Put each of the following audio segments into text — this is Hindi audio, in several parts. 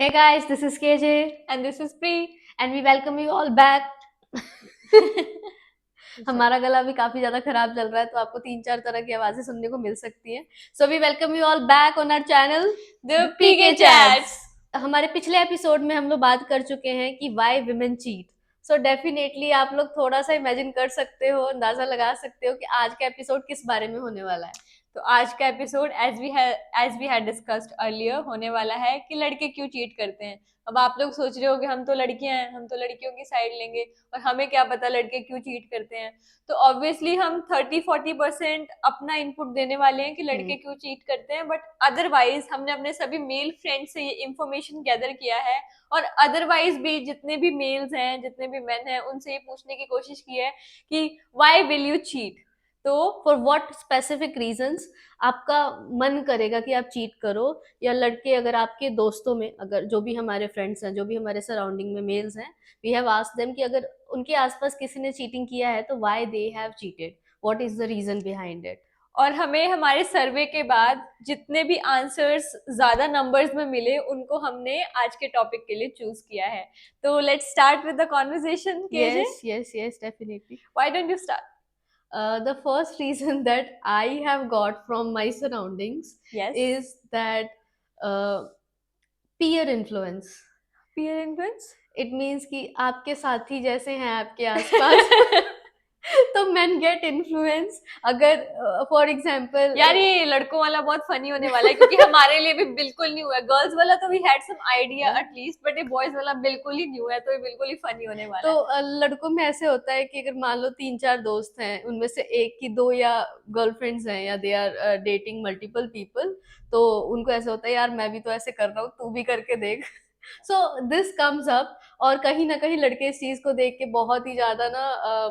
Hey guys, this is KJ And this is Pri. and we welcome you all back. हमारा गला भी काफी ज्यादा खराब चल रहा है तो आपको 3-4 तरह की आवाजें सुनने को मिल सकती हैं. So we welcome you all back on our channel The PK PK Chats. Chats. हमारे पिछले एपिसोड में हम लोग बात कर चुके हैं कि why women cheat. So definitely आप लोग थोड़ा सा इमेजिन कर सकते हो, अंदाजा लगा सकते हो कि आज का एपिसोड किस बारे में होने वाला है. तो आज का episode as we had discussed earlier होने वाला है कि लड़के क्यों चीट करते हैं. अब आप लोग सोच रहे हो कि हम तो लड़कियां हैं, हम तो लड़कियों की साइड लेंगे और हमें क्या पता लड़के क्यों चीट करते हैं. तो ऑब्वियसली हम 30-40% अपना इनपुट देने वाले हैं कि लड़के क्यों चीट करते हैं, बट अदरवाइज हमने अपने सभी मेल फ्रेंड से ये इन्फॉर्मेशन गैदर किया है और अदरवाइज भी जितने भी मेल्स हैं, जितने भी मेन हैं, उनसे ये पूछने की कोशिश की है कि व्हाई विल यू चीट. तो फॉर व्हाट स्पेसिफिक रीजंस आपका मन करेगा कि आप चीट करो, या लड़के अगर आपके दोस्तों में, अगर जो भी हमारे फ्रेंड्स हैं, जो भी हमारे सराउंडिंग में मेल्स हैं, वी हैव आस्क्ड देम कि अगर उनके आसपास किसी ने चीटिंग किया है तो why they have cheated, what is the reason behind it. और हमें हमारे सर्वे के बाद जितने भी आंसर्स ज्यादा नंबर्स में मिले उनको हमने आज के टॉपिक के लिए चूज किया है. तो let's start with the conversation. KJ, Yes, definitely. Why don't you start? The first reason that I have got from my surroundings yes, is that uh, peer influence. Peer influence. It means कि आपके साथी जैसे हैं आपके आसपास तो men get influence. अगर फॉर एग्जाम्पल यार ये लड़कों वाला बहुत फनी होने वाला है क्योंकि हमारे लिए भी बिल्कुल न्यू है. गर्ल्स वाला तो we had some idea at least, but ये बॉयज वाला बिल्कुल ही न्यू है, तो ये बिल्कुल ही फनी होने वाला तो है. लड़कों में ऐसे होता है कि अगर मान लो 3-4 दोस्त हैं, उनमें से एक की 2 या गर्लफ्रेंड्स हैं, या they are dating multiple people, तो उनको ऐसा होता है यार मैं भी तो ऐसे कर रहा हूँ, तू भी करके देख. So this comes up. और कहीं ना कहीं लड़के इस चीज को देख के बहुत ही ज्यादा ना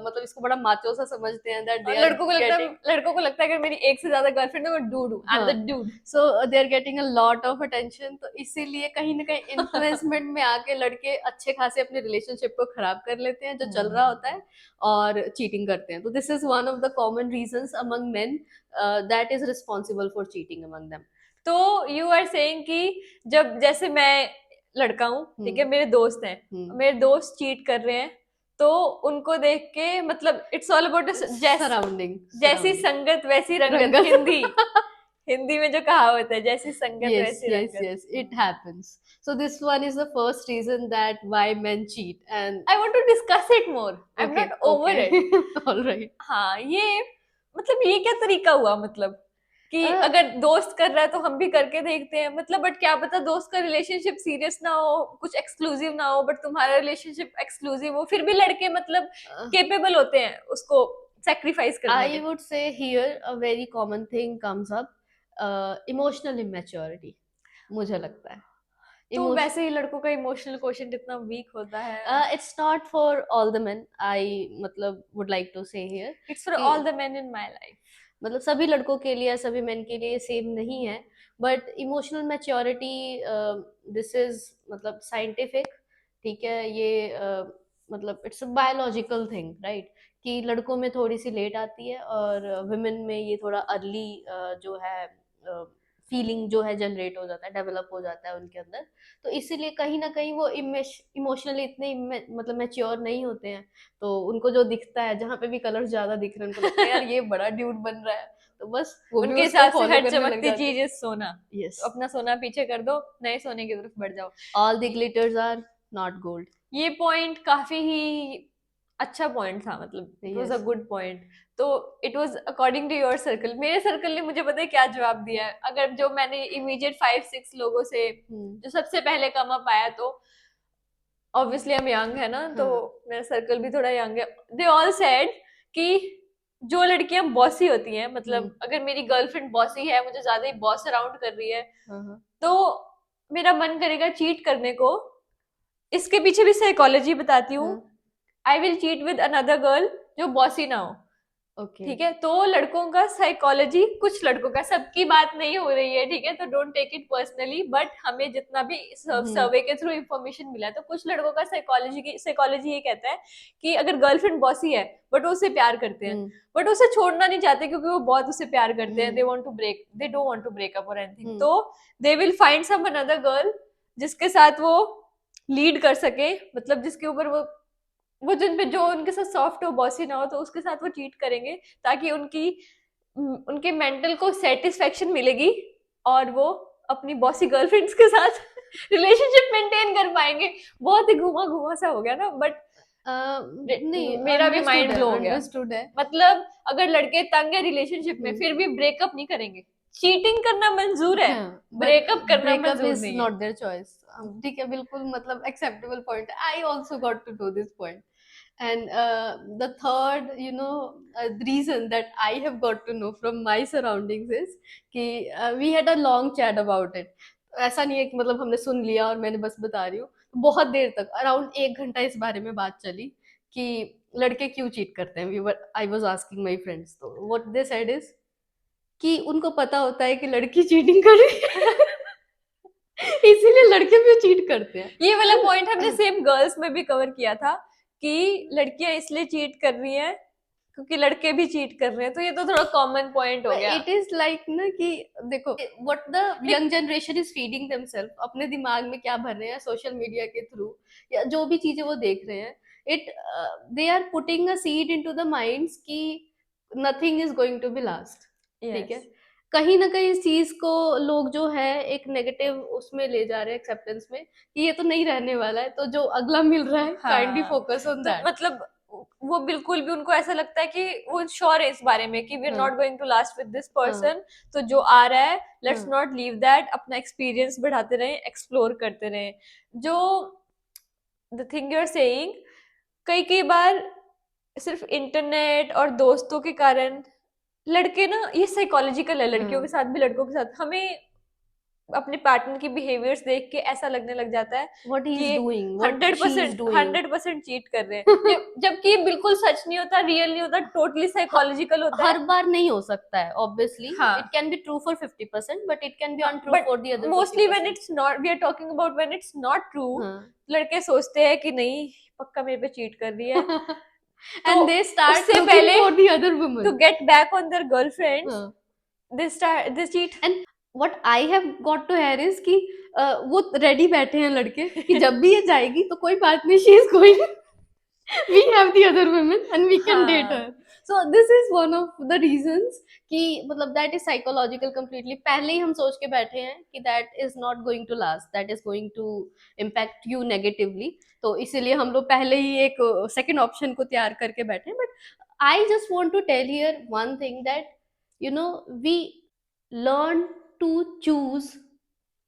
मतलब इसको बड़ा माचो सा समझते हैं, दैट दे आर गेटिंग. लड़कों को लगता है अगर मेरी एक से ज्यादा गर्लफ्रेंड है, मैं डूड हूँ, I am the dude. So they are getting a lot of attention. तो इसीलिए कहीं ना कहीं इन्फ्लुएंसमेंट में आके लड़के अच्छे खासे अपने रिलेशनशिप को खराब कर लेते हैं जो चल रहा होता है, और चीटिंग करते हैं. तो this is one of the common reasons among main that is responsible for cheating among them. तो यू आर सेइंग कि जब जैसे मैं लड़का हूँ, ठीक है, मेरे दोस्त हैं, मेरे दोस्त चीट कर रहे हैं, तो उनको देख के मतलब इट्स ऑल अबाउट सराउंडिंग. जैसी संगत वैसी रंगत. रंगत. हिंदी में जो कहावत है, जैसी संगत वैसी रंगत. Yes, it happens. So this one is the first reason that why men cheat. And I want to discuss it more. I am not over it. all right. हाँ, ये मतलब ये क्या तरीका हुआ, मतलब कि अगर दोस्त कर रहा है तो हम भी करके देखते हैं, मतलब बट क्या पता दोस्त का रिलेशनशिप सीरियस ना हो, कुछ एक्सक्लूसिव ना हो, बट तुम्हारा रिलेशनशिप एक्सक्लूसिव हो, फिर भी लड़के मतलब केपेबल होते हैं उसको सेक्रीफाइस करने I would say here a very common thing comes up, emotional immaturity. मुझे लगता है. तो वैसे ही लड़कों का इमोशनल क्वोशंट इतना वीक होता है. It's not for all the men. I मतलब would like to say here. It's for all the main in my life. मतलब सभी लड़कों के लिए, सभी मेन के लिए सेम नहीं है. But emotional maturity this is मतलब साइंटिफिक. ठीक है, ये मतलब it's a biological thing, right, कि लड़कों में थोड़ी सी लेट आती है और वुमेन में ये थोड़ा अर्ली जो है फीलिंग जो है जनरेट हो जाता है, डेवलप हो जाता है उनके अंदर. तो इसीलिए कहीं ना कहीं वो इमोशनली इतने मतलब मैच्योर नहीं होते हैं. तो उनको जो दिखता है, जहाँ पे भी कलर ज्यादा दिख रहे हैं, उनको लगता है यार ये बड़ा ड्यूड बन रहा है, तो बस वो उनके हिसाब से हर चमकती चीज है सोना. यस, अपना सोना पीछे कर दो, नए सोने की तरफ बढ़ जाओ. All the glitters are not gold. ये पॉइंट काफी ही अच्छा पॉइंट था, मतलब it was a good point. तो it was according to your circle. मेरे सर्कल ने मुझे पता है क्या जवाब दिया है. अगर जो मैंने इमीडिएट 5-6 लोगों से जो सबसे पहले कम अप आया, तो ऑब्वियसली हम यंग है ना, तो मेरा सर्कल भी थोड़ा यंग है. दे ऑल सेड कि जो लड़कियां बॉसी होती हैं, मतलब अगर मेरी गर्लफ्रेंड बॉसी है, मुझे ज्यादा ही बॉस अराउंड कर रही है, तो मेरा मन करेगा चीट करने को. इसके पीछे भी साइकोलॉजी बताती हूँ. I will cheat with another girl जो बॉसी ना हो. ठीक है, तो लड़कों का साइकोलॉजी, कुछ लड़कों का, सबकी बात नहीं हो रही है, ठीक है, तो don't take it personally, but हमें जितना भी सर्वे के थ्रू इंफॉर्मेशन मिला है, तो कुछ लड़कों का साइकोलॉजी ये कहता है कि अगर गर्लफ्रेंड बॉसी है बट वो उसे प्यार करते हैं, बट उसे छोड़ना नहीं चाहते क्योंकि वो बहुत उसे प्यार करते हैं, they don't want to break up और एनीथिंग, तो they will find some another girl जिसके साथ वो लीड कर सके, मतलब जिसके ऊपर वो जिन पे जो उनके साथ सॉफ्ट हो, बॉसी ना हो, तो उसके साथ वो चीट करेंगे ताकि उनके मेंटल को सेटिस्फेक्शन मिलेगी और वो अपनी बॉसी गर्लफ्रेंड्स के साथ रिलेशनशिप मेंटेन कर पाएंगे। बहुत ही घुमा घुमा सा हो गया ना, बट नहीं, मेरा भी माइंड ब्लो हो गया। अंडरस्टूड है। मतलब अगर लड़के तंग है रिलेशनशिप में फिर भी ब्रेकअप नहीं करेंगे, चीटिंग करना मंजूर है, ब्रेकअप करना ब्रेकअप मंजूर इज नहीं है। Not their choice. ठीक है, बिल्कुल, मतलब acceptable point. I also got to know this point. And the third, reason that I have got to know from my surroundings is कि we had a long chat about it. ऐसा नहीं है कि मतलब हमने सुन लिया और मैंने बस बता रही हूँ। बहुत देर तक, अराउंड 1 घंटा इस बारे में बात चली कि लड़के क्यों चीट करते हैं। I was asking my friends, तो वॉट दे सेड इज कि उनको पता होता है कि लड़की चीटिंग कर रही है इसीलिए लड़के भी चीट करते हैं। ये वाला पॉइंट हमने सेम गर्ल्स में भी कवर किया था कि लड़कियां इसलिए चीट कर रही हैं क्योंकि लड़के भी चीट कर रहे हैं, तो ये तो थोड़ा कॉमन पॉइंट हो गया। इट इज लाइक ना कि देखो what the young generation is feeding themselves, अपने दिमाग में क्या भर रहे हैं सोशल मीडिया के थ्रू या जो भी चीजें वो देख रहे हैं, it they are putting a seed into the minds कि nothing is going to be last. ठीक है, कहीं ना कहीं इस चीज को लोग जो है एक नेगेटिव उसमें ले जा रहे हैं, एक्सेप्टेंस में, कि ये तो नहीं रहने वाला है, तो जो अगला मिल रहा है काइंडली फोकस ऑन तो दैट। मतलब वो बिल्कुल भी उनको ऐसा लगता है कि वो श्योर है इस बारे में कि we are not going to last with this person, तो जो आ रहा है लेट्स नॉट लीव दैट, अपना एक्सपीरियंस बढ़ाते रहें, एक्सप्लोर करते रहें। जो the thing you are saying, कई कई बार सिर्फ इंटरनेट और दोस्तों के कारण लड़के ना, ये साइकोलॉजिकल है, लड़कियों के साथ भी लड़कों के साथ, हमें अपने पार्टनर की बिहेवियर्स देख के ऐसा लगने लग जाता है व्हाट ही इज कि doing, what she is 100% doing. 100% cheat कर रहे हैं, जबकि ये बिल्कुल सच नहीं होता, रियल नहीं होता, टोटली साइकोलॉजिकल होता हर है। बार नहीं हो सकता है, ऑब्वियसली हाँ, it can be true for 50%, but it can be untrue but for the other mostly when 50%। It's not, we are talking about when it's not true, हाँ लड़के सोचते हैं कि नहीं पक्का मेरे पे चीट कर रही है, तो एंड दे स्टार्ट उससे लुकिंग पहले for the other two woman. Get back on their girlfriends they cheat. And what I have got to hear is कि वो रेडी बैठे हैं लड़के कि जब भी ये जाएगी तो कोई बात नहीं, she is going, we have the other women and we can date her. हाँ, So this is one of the reasons कि मतलब that is psychological completely। पहले ही हम सोच के बैठे हैं कि that is not going to last, that is going to impact you negatively। तो इसीलिए हम लोग पहले ही एक second option को तैयार करके बैठे हैं। But I just want to tell here one thing that we learn to choose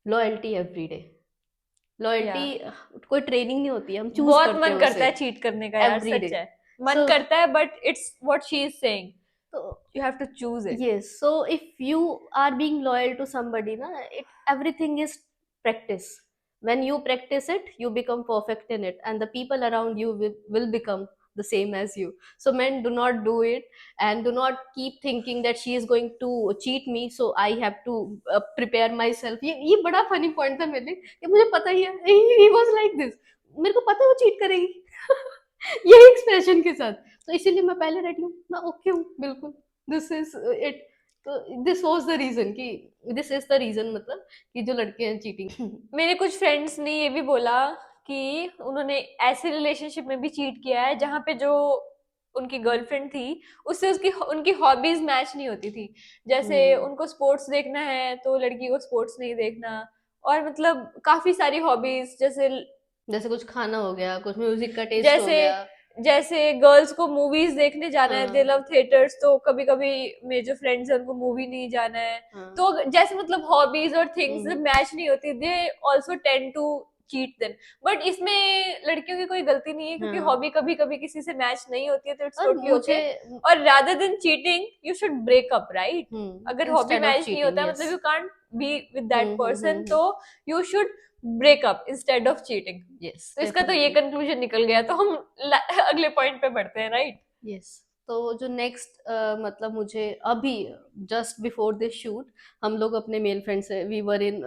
loyalty every day। या लॉयल्टी कोई ट्रेनिंग नहीं होती है, हम चूज बहुत करते हैं मन करता उसे है चीट करने का यार, एवरी सच डे। है, मन सो करता है, but it's what she is saying, तो you have to choose it. yes, so if you are being loyal to somebody na, everything is practice। when you practice it you become perfect in it, and the people around you will become the same as you। so men, do not do it, and do not keep thinking that she is going to cheat me, so I have to prepare myself। ये बड़ा फनी पॉइंट था मेरे लिए कि मुझे पता ही है, he was like this, मेरे को पता है वो चीट करेगी यही एक्सप्रेशन के साथ, तो इसीलिए मैं पहले रेडी हूँ, मैं ओके हूँ बिल्कुल। This is it. तो दिस वाज द रीजन कि दिस इज द रीजन, मतलब कि जो लड़के हैं चीटिंग। मेरे कुछ फ्रेंड्स ने ये भी बोला कि उन्होंने ऐसे रिलेशनशिप में भी चीट किया है जहाँ पे जो उनकी गर्लफ्रेंड थी उससे उसकी उनकी हॉबीज मैच नहीं होती थी। जैसे उनको स्पोर्ट्स देखना है तो लड़की को स्पोर्ट्स नहीं देखना, और मतलब काफी सारी हॉबीज, जैसे कुछ खाना हो गया, कुछ म्यूजिक का टेस्ट हो जैसे गया। जैसे गर्ल्स को मूवीज देखने जाना है, दे हाँ लव थिएटर्स, तो कभी कभी मेरे जो फ्रेंड्स हैं उनको मूवी नहीं जाना है। हाँ तो जैसे मतलब हॉबीज और थिंग्स हम्म मैच नहीं होती, they also tend to cheat then. But इसमें लड़कियों की कोई गलती नहीं है क्योंकि हाँ। हॉबी कभी कभी किसी से मैच नहीं होती है, तो इट्स और टोटली ओके। मुझे और rather than cheating you should break up, right? अगर हॉबी इंस्टेड ऑफ मैच नहीं होता चीटिंग, है, यस। मतलब you can't be with that person, तो you should break up instead of cheating. Yes, तो इसका तो ये कंक्लूजन निकल गया, तो हम अगले पॉइंट पे बढ़ते हैं, राइट? यस। तो जो नेक्स्ट मतलब मुझे अभी जस्ट बिफोर दिस शूट हम लोग अपने मेल फ्रेंड से we were in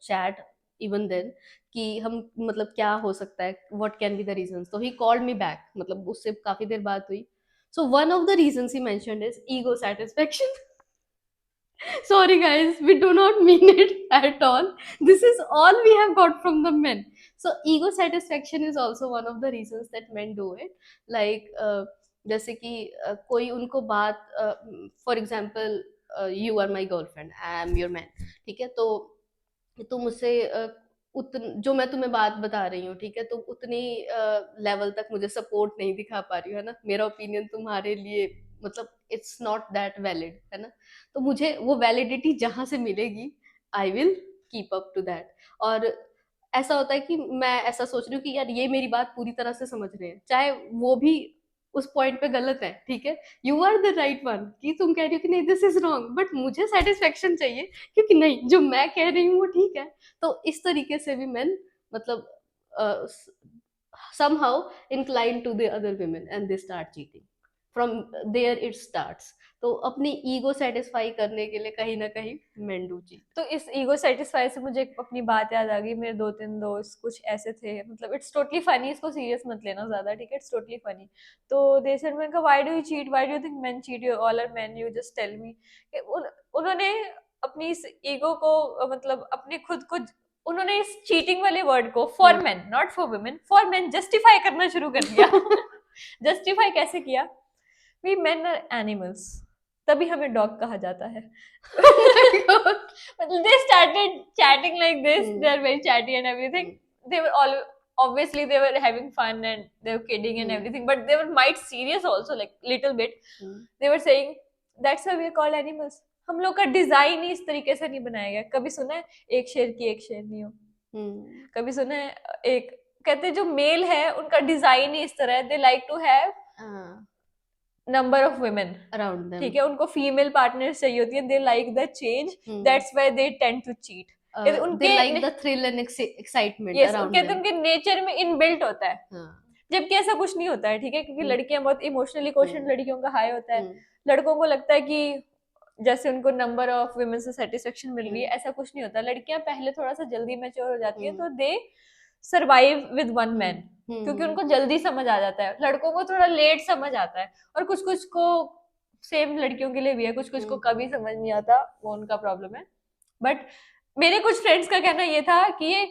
chat even then कि हम मतलब क्या हो सकता है, what can be the reasons. तो ही कॉल्ड मी बैक, मतलब उससे काफी देर बात हुई। So one of the reasons he mentioned is ego satisfaction Sorry guys, we do not mean it at all. This is all we have got from the men. So ego satisfaction is also one of the reasons that men do it. Like जैसे कि कोई उनको बात, for example you are my girlfriend, I am your man, ठीक है, तो तुम मुझसे जो मैं तुम्हें बात बता रही हूँ, ठीक है, तुम उतनी लेवल तक मुझे सपोर्ट नहीं दिखा पा रही हो, है ना, मेरा ओपिनियन तुम्हारे लिए मतलब इट्स नॉट दैट वैलिड, है ना, तो मुझे वो वैलिडिटी जहां से मिलेगी, I will keep up to that. और ऐसा होता है कि मैं ऐसा सोच रही हूँ कि यार ये मेरी बात पूरी तरह से समझ रहे हैं, चाहे वो भी उस पॉइंट पे गलत है, ठीक है, you are the right one, कि तुम कह रही हो कि नहीं दिस इज रॉन्ग, बट मुझे सेटिस्फेक्शन चाहिए क्योंकि नहीं, जो मैं कह रही हूँ वो ठीक है। तो इस तरीके से भी मैन मतलब somehow inclined to the other women and they start cheating, from there it starts। तो अपनी ईगो सेटिस्फाई करने के लिए कहीं ना कहीं men do cheat। तो इस ईगो सेटिस्फाई से मुझे एक अपनी बात याद आ गई। मेरे 2-3 दोस्त कुछ ऐसे थे, मतलब इट्स टोटली फनी, इसको सीरियस मत लेना ज्यादा, ठीक है, इट्स टोटली फनी। तो दे सेड, मैंने कहा why do you cheat, why do you think men cheat, you all are men, you just tell me. उन्होंने अपनी इस ईगो को मतलब अपने खुद को, उन्होंने इस चीटिंग वाले वर्ड को for main, not for women, for main justify करना शुरू कर दिया। जस्टिफाई कैसे किया, वी मेन आर एनिमल्स, तभी हमें डॉग कहा जाता है। Oh my god। They started chatting like this. Hmm. They're very chatty and everything. They were all obviously they were having fun and they were kidding and everything, but they were might serious also, like little bit. They were saying that's why we are called animals. हम लोग का डिजाइन ही इस तरीके से नहीं बनाया गया। कभी सुना है एक शेर की एक शेरनी हो? कभी सुना है एक कहते जो मेल है उनका डिजाइन ही इस तरह है, they like to have number of women around them। ठीक है, उनको फीमेल पार्टनर्स चाहिए होती है, they like the change, that's why they tend to cheat. they like the thrill and excitement yes, around कहते them। उनके नेचर में इनबिल्ट होता है, जबकि ऐसा कुछ नहीं होता है, ठीक है, क्योंकि लड़कियां बहुत इमोशनली क्वेश्चन लड़कियों का हाई होता है। लड़कों को लगता है कि जैसे उनको नंबर ऑफ वुमेन से सेटिस्फेक्शन मिल रही है, ऐसा कुछ नहीं होता। लड़कियां पहले थोड़ा सा जल्दी मैच्योर हो जाती है, तो दे सर्वाइव विद वन मैन, क्योंकि उनको जल्दी समझ आ जाता है। लड़कों को थोड़ा लेट समझ आता है, और कुछ कुछ को, सेम लड़कियों के लिए भी है, कुछ कुछ को कभी समझ नहीं आता, वो उनका प्रॉब्लम है। बट मेरे कुछ फ्रेंड्स का कहना ये था कि ये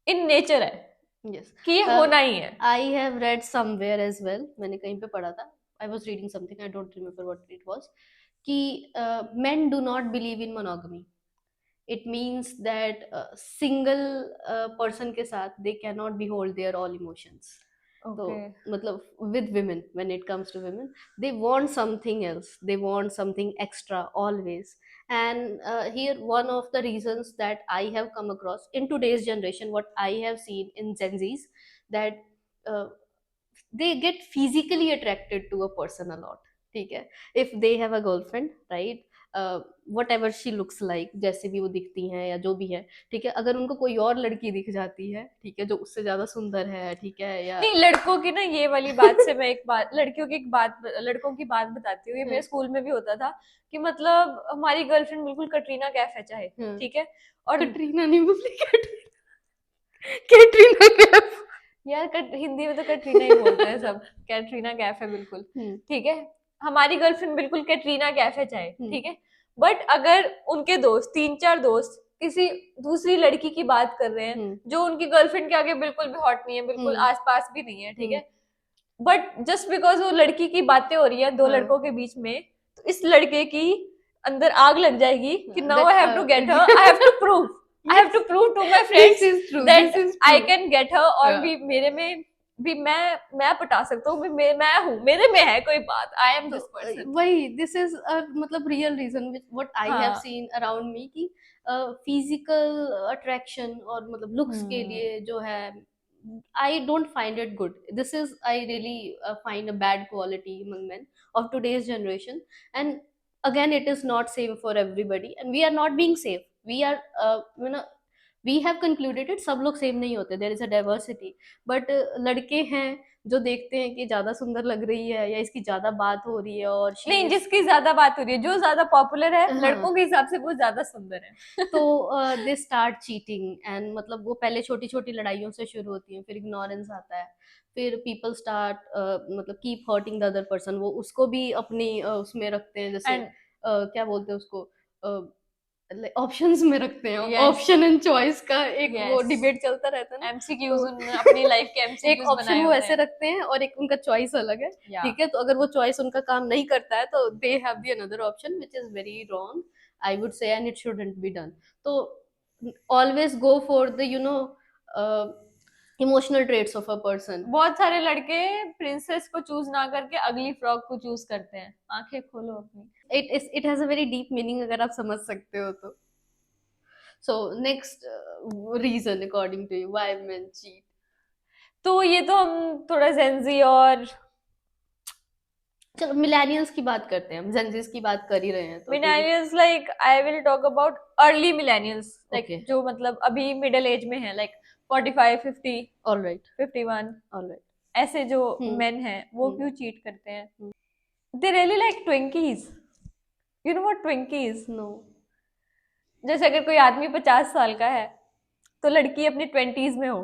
इन नेचर है, yes कि ये होना ही है। I have read somewhere as well, मैंने कहीं पे पढ़ा था, I was reading something, I don't remember what it was, कि men do not believe in monogamy। it means that single person के साथ they cannot behold their all emotions। तो मतलब with women, when it comes to women, they want something else, they want something extra always। and here one of the reasons that I have come across in today's generation, what I have seen in Gen Z's, that uh, they get physically attracted to a person a lot, ठीक है, if they have a girlfriend, right, what ever she looks like, जैसे भी वो दिखती हैं या जो भी है, ठीक है, अगर उनको कोई और लड़की दिख जाती है, ठीक है, जो उससे ज्यादा सुंदर है, ठीक है, या नहीं, लड़कों की ना ये वाली बात से मैं एक बात, लड़कियों की एक बात, लड़कों की बात बताती हूँ। ये मेरे स्कूल में भी होता था कि मतलब हमारी गर्लफ्रेंड बिल्कुल कटरीना कैफ है चाहे, ठीक है, और कटरीना नहीं बोली, कैटरीना कैफ, यार हिंदी में तो कटरीना ही बोलते हैं सब, कैटरीना कैफ है बिल्कुल, ठीक है, हमारी गर्लफ्रेंड बिल्कुल कैटरीना कैफ है चाहे, ठीक है, बट अगर उनके दोस्त, 3-4 दोस्त किसी दूसरी लड़की की बात कर रहे हैं जो उनकी गर्लफ्रेंड के आगे बिल्कुल भी हॉट नहीं है, बिल्कुल आसपास भी नहीं है, ठीक है, बट जस्ट बिकॉज वो लड़की की बातें हो रही है दो लड़कों के बीच में, तो इस लड़के की अंदर आग लग जाएगी कि now I have to get her, I have to prove, I have to prove to my friends that I can get her, और भी मेरे में भी मैं पटा सकता हूँ, मैं हूँ, मेरे में है कोई बात, I am this person। वही, this is a मतलब real reason which what I have seen around me, कि physical attraction और मतलब looks के लिए जो है, I don't find it good। This is, I really find a bad quality among men of today's generation। And again it is not same for everybody and we are not being safe। we are you know we have concluded it, सब लोग सेम नहीं होते, there is a diversity। but लड़के हैं जो देखते हैं कि ज्यादा सुंदर लग रही है या इसकी ज्यादा बात हो रही है, और नहीं, जिसकी ज्यादा बात हो रही है, जो ज्यादा पॉपुलर है, लड़कों के हिसाब से वो ज्यादा सुंदर है, तो दे स्टार्ट चीटिंग। एंड मतलब वो पहले छोटी छोटी लड़ाइयों से शुरू होती है, फिर इग्नोरेंस आता है, फिर पीपल स्टार्ट मतलब keep hurting the other person, वो उसको भी अपनी उसमें रखते हैं, जैसे क्या बोलते हैं उसको, ऑप्शंस में रखते हैं, Yes. ऑप्शन एंड चॉइस का एक वो Yes. डिबेट चलता रहता है ना, एमसीक्यूज तो उन्होंने अपनी लाइफ के एक एमसीक्यूज ऑप्शन बनाए वो होते ऐसे हैं। रखते हैं और एक उनका चॉइस अलग है, या ठीक है, तो अगर वो चॉइस उनका काम नहीं करता है तो they have the another option which is very wrong, I would say, and it shouldn't be done. तो always go for the emotional traits of a person. बहुत सारे लड़के प्रिंसेस को चूज ना करके अगली फ्रॉक को चूज करते हैं। आंखें खोलो अपनी। It has a very deep meaning, अगर आप समझ सकते हो तो। So next reason according to you why men cheat? तो ये तो हम थोड़ा जेंजी और चलो मिलेनियल्स की बात करते हैं, हम जेंजीज की बात कर ही रहे हैं तो क्योंकि millennials, like I will talk about early millennials, like okay, जो मतलब अभी मिडिल एज में है, लाइक 45, 50, ऑलराइट, 51, ऑलराइट। ऐसे जो हम्म, मेन हैं वो हम्म, क्यों चीट करते हैं? Hmm. They really like Twinkies. You know what Twinkies? No. जैसे अगर कोई आदमी 50 साल का है तो लड़की अपनी 20s में हो,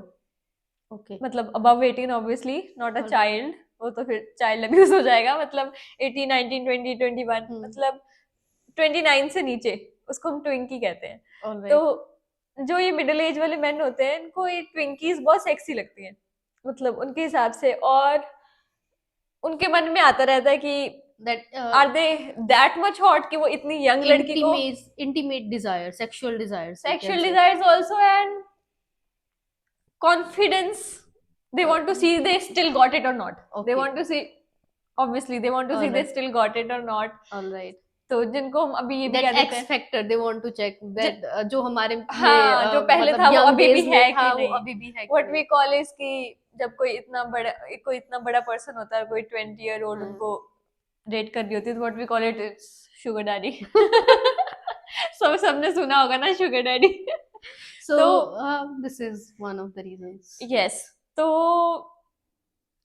ओके। मतलब above 18 obviously, not a Alright. Child, वो तो फिर चाइल्ड अब्यूज हो जाएगा। मतलब 18, 19, 20, 21, हम्म, मतलब 29 से नीचे उसको हम ट्विंकी कहते हैं। तो ऑलराइट। जो ये मिडिल एज वाले मेन होते हैं इनको ये ट्विंकीज बहुत सेक्सी लगती हैं, मतलब उनके हिसाब से, और उनके मन में आता रहता है कि that are they that much hot कि वो इतनी यंग लड़की को intimate desire, sexual desires we can sexual से। Desires also and confidence, they want to see they still got it or not, they okay, want to see, obviously they want to see they alright, still got it or not। Alright. तो जिनको हम अभी ये भी दैट कह देते एक्स हैं, factor they want to check that, जो हमारे में हाँ जो पहले मतलब था वो यंग अभी भी डेज है में कि था वो नहीं। अभी भी है कि व्हाट वी नहीं। कॉल इज कि जब कोई इतना बड़ा पर्सन होता है, कोई 20 year old हाँ। उनको डेट कर रही होती है, तो what we call it is sugar daddy. सबने सुना होगा ना शुगर डैडी। So तो this is one of the reasons. Yes, तो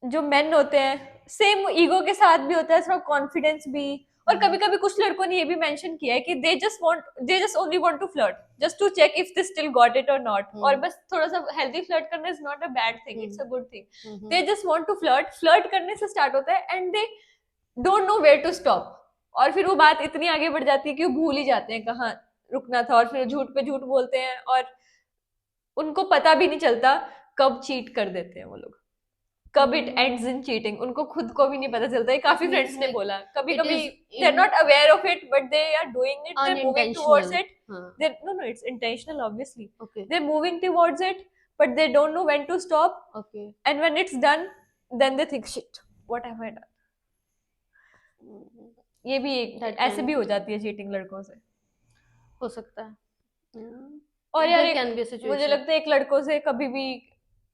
जो मेन होते हैं सेम ईगो के साथ भी होता है, थोड़ा कॉन्फिडेंस भी। और कभी कभी कुछ लड़कों ने ये भी मेंशन किया है कि they just only want to flirt just to check if they still got it और नॉट, और बस थोड़ा सा हेल्दी फ्लर्ट करना is not a bad thing, it's a good thing. They just want to flirt, flirt करने से स्टार्ट होता है and they don't know where to stop, और फिर वो बात इतनी आगे बढ़ जाती है कि वो भूल ही जाते हैं कहाँ रुकना था, और फिर झूठ पे झूठ बोलते हैं और उनको पता भी नहीं चलता कब चीट कर देते हैं वो लोग, कब इट एंड्स इन चीटिंग, उनको खुद को भी नहीं पता चलता। ये काफी फ्रेंड्स ने बोला कभी It कभी is they are not aware of it but they are doing it, they are moving towards unintentional. It, हाँ, they know no it's intentional obviously, okay, they are moving towards it but they don't know when to stop, okay. And when it's done then they think shit what have I done. Mm, ये भी एक that ऐसे can भी हो जाती है चीटिंग लड़कों से। हो सकता है। और यार There can be a मुझे situation. लगता है एक लड़कों से कभी भी,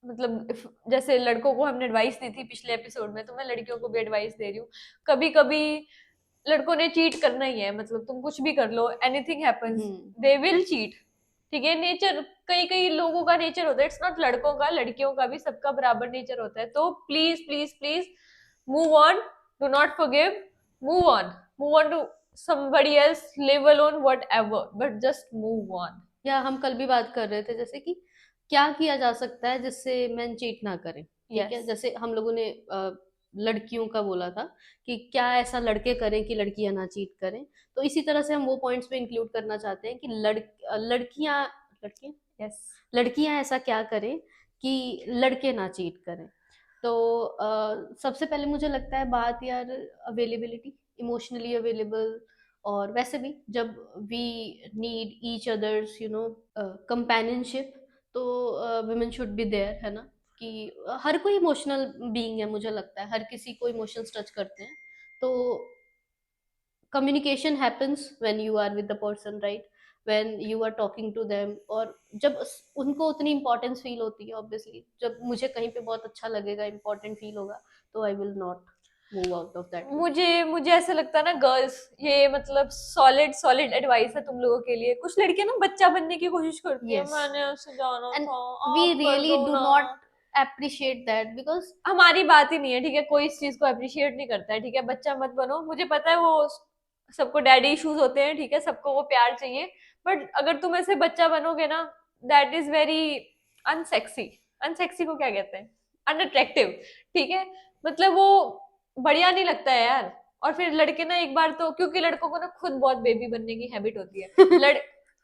मतलब जैसे लड़कों को हमने एडवाइस दी थी पिछले एपिसोड में, तो मैं लड़कियों को भी एडवाइस दे रही हूँ, कभी कभी लड़कों ने चीट करना ही है, मतलब तुम कुछ भी कर लो, anything happens, they will cheat, ठीक है। नेचर, कई कई लोगों का नेचर होता है, इट्स नॉट लड़कों का, लड़कियों का भी, सबका बराबर नेचर होता है। तो please please please move on, do not forgive, move on to somebody else, live alone, whatever, but just move on। या हम कल भी बात कर रहे थे जैसे कि क्या किया जा सकता है जिससे मेन चीट ना करें, ठीक है, Yes। जैसे हम लोगों ने लड़कियों का बोला था कि क्या ऐसा लड़के करें कि लड़कियां ना चीट करें, तो इसी तरह से हम वो पॉइंट्स पे इंक्लूड करना चाहते हैं कि लड़कियां लड़कियां Yes। लड़कियां ऐसा क्या करें कि लड़के ना चीट करें। तो सबसे पहले मुझे लगता है बात यार अवेलेबिलिटी, इमोशनली अवेलेबल, और वैसे भी जब we need each others companionship, तो वुमेन शुड बी देयर, है ना, कि हर कोई इमोशनल बीइंग है, मुझे लगता है हर किसी को इमोशंस टच करते हैं। तो communication happens when you are with the person, right, when you are talking to them, और जब उनको उतनी इंपॉर्टेंस फील होती है, ऑब्वियसली जब मुझे कहीं पे बहुत अच्छा लगेगा, इंपॉर्टेंट फील होगा, तो I will not move out of that. मुझे ऐसा लगता है ना गर्ल्स, ये मतलब सॉलिड सॉलिड एडवाइस है तुम लोगों के लिए। कुछ लड़कियां ना बच्चा बनने की कोशिश करती है, Yes, मैंने उससे जाना and था, we आप कर really दो do ना। not appreciate that because हमारी बात ही नहीं है, ठीक है, कोई इस चीज को अप्रिशिएट नहीं करता है, ठीक है, बच्चा मत बनो। मुझे पता है वो सबको डैडी इश्यूज होते हैं, ठीक है, सबको वो प्यार चाहिए, बट अगर तुम ऐसे बच्चा बनोगे ना, that is very unsexy. Unsexy को क्या कहते हैं? अनअट्रैक्टिव, ठीक है, मतलब वो बढ़िया नहीं लगता है यार। और फिर लड़के ना एक बार तो, क्योंकि लड़कों को ना खुद बहुत बेबी बनने की हैबिट होती है,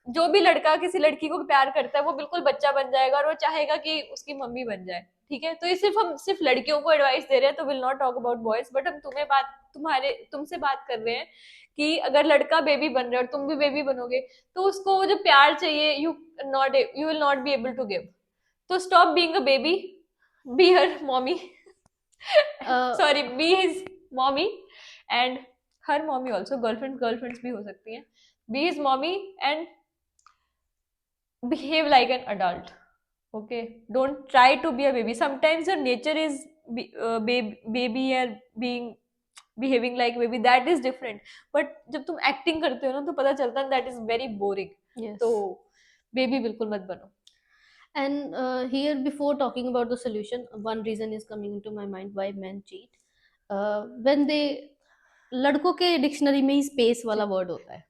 जो भी लड़का किसी लड़की को प्यार करता है वो बिल्कुल बच्चा बन जाएगा और वो चाहेगा कि उसकी मम्मी बन जाए, ठीक है। तो ये सिर्फ हम सिर्फ लड़कियों को एडवाइस दे रहे हैं, तो will not talk about boys, but हम तुमसे बात कर रहे हैं कि अगर लड़का बेबी बन रहा है और तुम भी बेबी बनोगे, तो उसको वो जो प्यार चाहिए, you will not be able to give. तो stop being a baby, be her mommy, sorry, be his mommy and her mommy also, girlfriends भी हो सकती हैं, be his mommy and behave like an adult. Okay, don't try to be a baby. Sometimes your nature is baby or being behaving like baby, that is different, but जब तुम acting करते हो ना तो पता चलता है that is very boring. Yes. तो baby बिल्कुल मत बनो. And here, before talking about the solution, one reason is coming into my mind why men cheat. When they, लड़कों के डिक्शनरी में ही स्पेस वाला वर्ड होता है,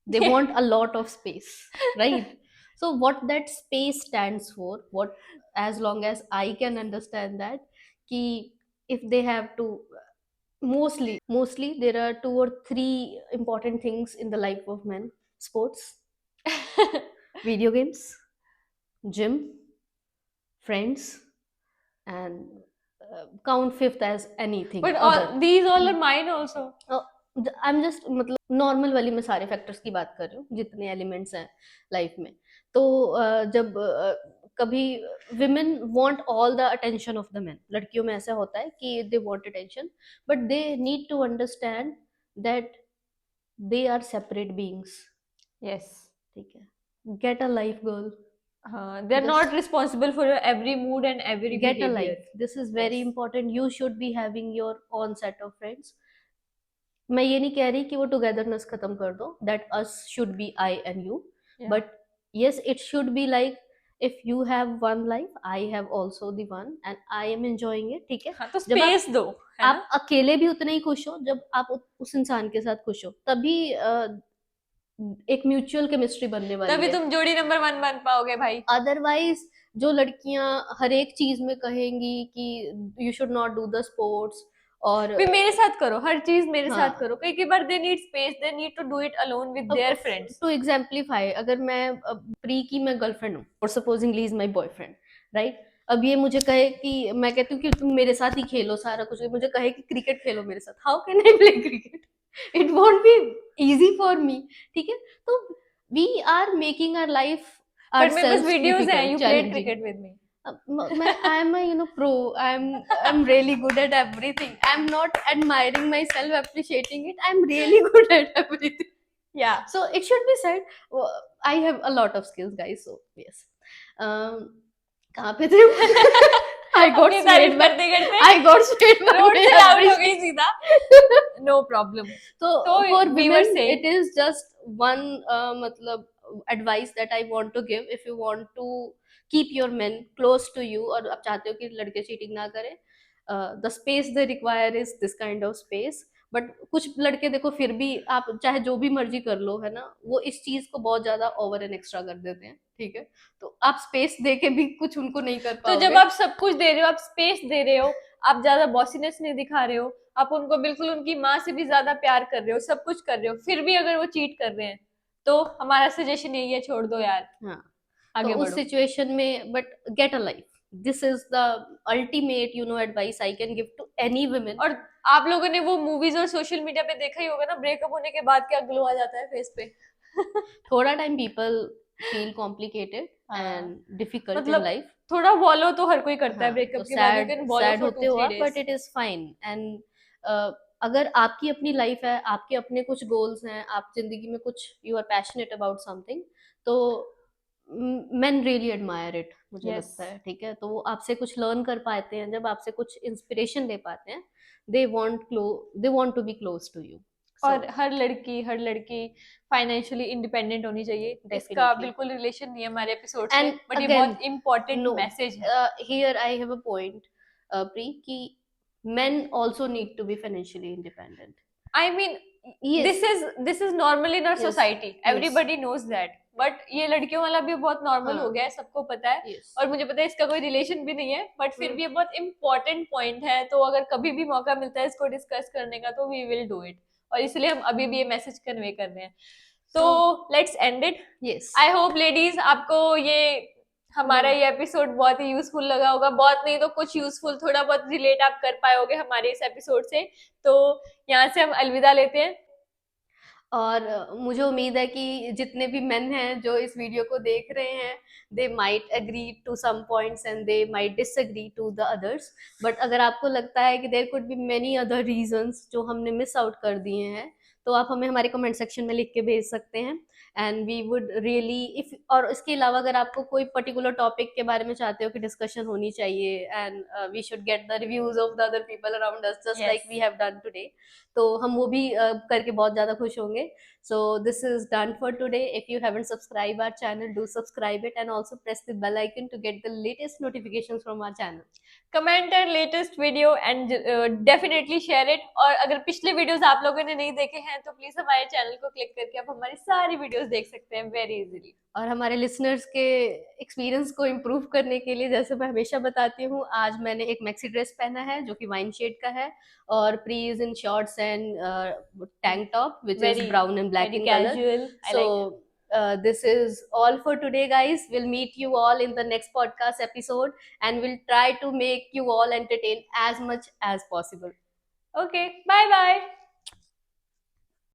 they want a lot of space, right? So what that space stands for, what, as long as I can understand that, कि if they have to, mostly there are 2 or 3 important things in the life of men: sports, video games, gym, friends, and count fifth as anything But other. these all are mine also. I am just, मतलब नॉर्मल वाली मैं सारे फैक्टर्स की बात कर रही हूँ, जितने एलिमेंट्स हैं लाइफ में। तो जब कभी women want all the attention of the man, लड़कियों में ऐसा होता है कि they want attention, but they need to understand that they are separate beings. Yes. ठीक है, get a life girl, they are not responsible for your every mood and every get a behavior. life, this is very Yes. important. You should be having your own set of friends. मैं ये नहीं कह रही कि वो टुगेदरनेस खत्म कर दो, that us should be I and you, but yes, it should be like, if you have one life, I have also the one and I am enjoying it, ठीक है। हाँ, तो जब स्पेस दो, है आप ना? अकेले भी उतने ही खुश हो, जब आप उस इंसान के साथ खुश हो, तभी एक म्यूचुअल केमिस्ट्री बनने वाली तभी है, तुम जोड़ी नंबर 1 बन पाओगे भाई। अदरवाइज जो लड़कियां हर एक चीज में कहेंगी कि you should not do the sports, और भी मेरे साथ करो, हर चीज मेरे हाँ, साथ करो, कई बार they need space, they need to do it alone with their friends. To exemplify, अगर मैं प्री की मैं गर्लफ्रेंड हूँ और supposingly is my boyfriend, right, अब ये मुझे कहे कि, मैं कहती हूँ कि तुम मेरे साथ ही खेलो सारा कुछ, मुझे कहे कि क्रिकेट खेलो मेरे साथ, how can I play cricket, it won't be easy for me, ठीक है। तो we are making our life, but मेरे पास वीडियोस हैं, you played cricket with me. I'm a pro. I'm really good at everything. I'm not admiring myself, appreciating it. I'm really good at everything. Yeah. So it should be said. I have a lot of skills, guys. So yes. कहाँ पे थे? I got swayed by. I got swayed by. Road से आउट हो गई सीधा। No problem. So for women, it is just one मतलब advice that I want to give. If you want to keep your men close to you, और आप चाहते हो कि लड़के चीटिंग ना करें, the space they require is this kind of space. But कुछ लड़के देखो फिर भी, आप चाहे जो भी मर्जी कर लो, है ना, वो इस चीज को बहुत ज्यादा ओवर एंड एक्स्ट्रा कर देते हैं, ठीक है। तो आप स्पेस दे के भी कुछ उनको नहीं कर पाओगे। तो जब आप सब कुछ दे रहे हो, आप स्पेस दे रहे हो, आप ज्यादा बॉसीनेस नहीं दिखा रहे हो, आप उनको बिल्कुल उनकी माँ से भी ज्यादा प्यार कर रहे हो, सब कुछ कर रहे हो, फिर भी अगर वो चीट कर रहे हैं, तो हमारा सजेशन यही है, छोड़ दो यार। हाँ, आगे तो उस सिचुएशन में, but get a life, this is the ultimate advice I can give to any women. और आप लोगों ने वो मूवीज और सोशल मीडिया पे देखा ही होगा ना, ब्रेकअप होने के बाद क्या ग्लो आ जाता है फेस पे। थोड़ा time people feel complicated and difficult in life, थोड़ा वॉलो तो हर कोई करता है ब्रेकअप के बाद, यू कैन वॉलो सैड फॉर होते हो 2-3 आप, days. But it is fine. And अगर आपकी अपनी लाइफ है, आपके अपने कुछ गोल्स हैं, आप जिंदगी में कुछ, you are passionate about something, तो men really admire it, मुझे लगता है, ठीक है। तो वो आपसे कुछ लर्न कर पाते हैं, जब आपसे कुछ इंस्पिरेशन ले पाते हैं, they want to be close to you. और हर लड़की फाइनेंशियली इंडिपेंडेंट होनी चाहिए। इसका बिल्कुल रिलेशन नहीं है हमारे एपिसोड से, बट ये बहुत इंपॉर्टेंट मैसेज है। Here I have a point, Pri, कि men also need to be financially independent. I mean, yes, this is normal in our yes, society, yes, everybody knows that, but ये लड़कियों वाला भी बहुत नॉर्मल हो हाँ, गया है, सबको पता है। yes, और मुझे पता है इसका कोई रिलेशन भी नहीं है, बट फिर भी ये बहुत इंपॉर्टेंट पॉइंट है, तो अगर कभी भी मौका मिलता है इसको डिस्कस करने का तो वी विल डू इट, और इसलिए हम अभी भी ये मैसेज कन्वे कर रहे हैं। तो so let's end it. yes, I hope ladies आपको ये हमारा ये एपिसोड बहुत ही यूजफुल लगा होगा, बहुत नहीं तो कुछ यूजफुल, थोड़ा बहुत रिलेट आप कर पाए होगे हमारे इस एपिसोड से। तो यहाँ से हम अलविदा लेते हैं। और मुझे उम्मीद है कि जितने भी मेन हैं जो इस वीडियो को देख रहे हैं, they might agree to some points and they might disagree to the others, but अगर आपको लगता है कि there could be many other reasons जो हमने मिस आउट कर दिए हैं, तो आप हमें हमारे कमेंट सेक्शन में लिख के भेज सकते हैं, and we would really if, और इसके अलावा अगर आपको कोई पर्टिकुलर टॉपिक के बारे में चाहते हो कि डिस्कशन होनी चाहिए, and we should get the reviews of the other people around us just like we have done today, तो हम वो भी करके बहुत ज्यादा खुश होंगे। So this is done for today. If you haven't subscribed our channel, do subscribe it and also press the bell icon to get the latest notifications from our channel. Comment और latest video and definitely share it. और अगर पिछले वीडियोस आप लोगों ने नहीं देखे हैं तो प्लीज हमारे चैनल को क्लिक करके आप हमारी सारी वीडियोस देख सकते हैं वेरी इजीली। और हमारे लिसनर्स के एक्सपीरियंस को इम्प्रूव करने के लिए, जैसे मैं हमेशा बताती हूँ, आज मैंने एक मैक्सी ड्रेस पहना है जो कि वाइन शेड का है, और pre is in shorts and tank top which is brown and black in colour. Casual. So this is all for today, guys. We'll meet you all in the next podcast episode, and we'll try to make you all entertained as much as possible. Okay, bye bye.